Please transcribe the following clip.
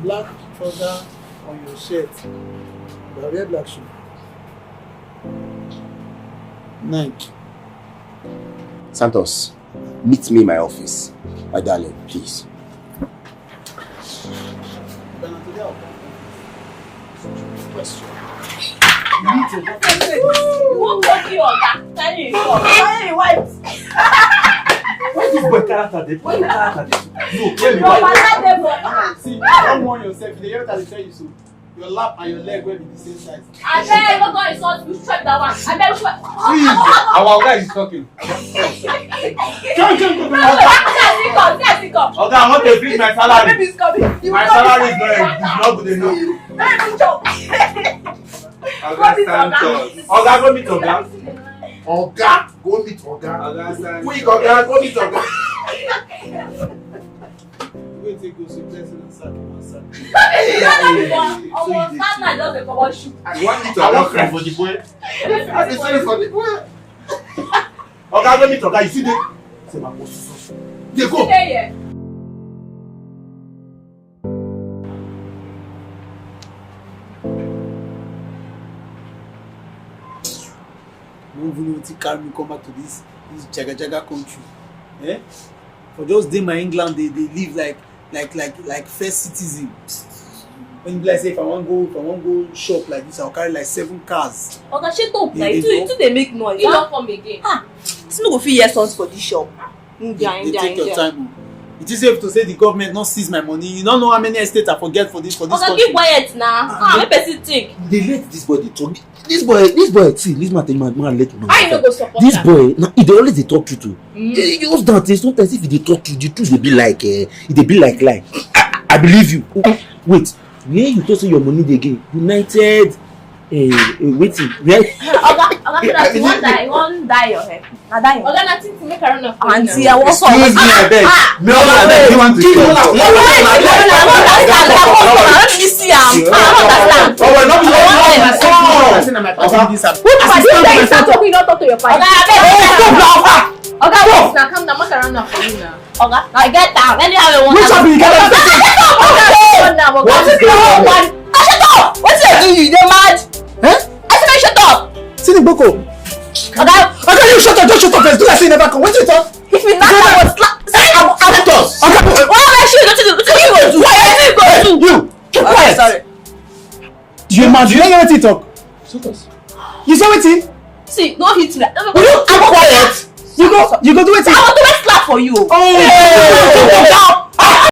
black trouser on your shirt. You wear black shoe. Nike. Santos, meet me in my office. My darling, please. Question. You won't talk you on that. Tell you what? Why this boy character dey? Why the character dey? No, tell me No, why. See, you don't warn yourself. If they hear what I tell you so, your lap and your leg will be the same size. I beg, don't go insult. You strike that one. I beg, strike. Our guy is talking. Come. Okay, I want to bring my salary. Baby's coming. My salary is not good enough. Baby, jump. Oga Santos. Oga, go meet Oga. Oga, go meet Oga. Oga Santos. Quick, Oga, go meet Oga. Wait till you go so blessing and sack and sack. Almost that night just a cover shoot. I want meet I want Oga. cry for the boy. I be sorry for the boy. Oga, go meet Oga. You see the? Say my boss. They go. Yeah. No even know to carry me come back to this jaga country. Eh? For just day my England, they live like first citizen. When you like say if I want go shop like this, I'll carry like 7 cars. Oga, shut up. Yeah, Like, they you they make noise. You don't come again. It's not go fit hear songs for this shop. They take your time. It is safe to say the government not seize my money. You don't know how many estates I forget for this Oga, country. keep quiet now. Make person think. They let this boy dey talk. This boy, see, this man tell you, man, let me. How you no go support This am? boy, now he dey always dey talk true. He just that. Sometimes if he dey talk true, the truth dey be like, dey be like lie. I believe you. Wait, where you talk say your money dey gain? United, waiting, where? Oga, you wan dye your hair. Na dye your hair. Oga, nothing to make around of. Auntie, I want some. Excuse me, I beg. No, I beg. You want to Let me see am. I don't understand. Oh, well, not You don't talk to your father. Oga, wait, now come down, make around of for you now. Oga, I get down. Anyhow you want. Which one you get? What is the one? Shut up! What's you do? You dey mad? I said shut up. See the boko. Oga, You shut up. Don't shut up. Let's do that. Say you never come. What you talk? if you knock I will slap. Let us. What am I shooting? What you go do? What you go do? You. Keep quiet. Sorry. You mad? You don't hear what he talk. Shut us. You saw what he? See, don't hit me. I'm quiet. You go do it. I want to make slap for you. Oh.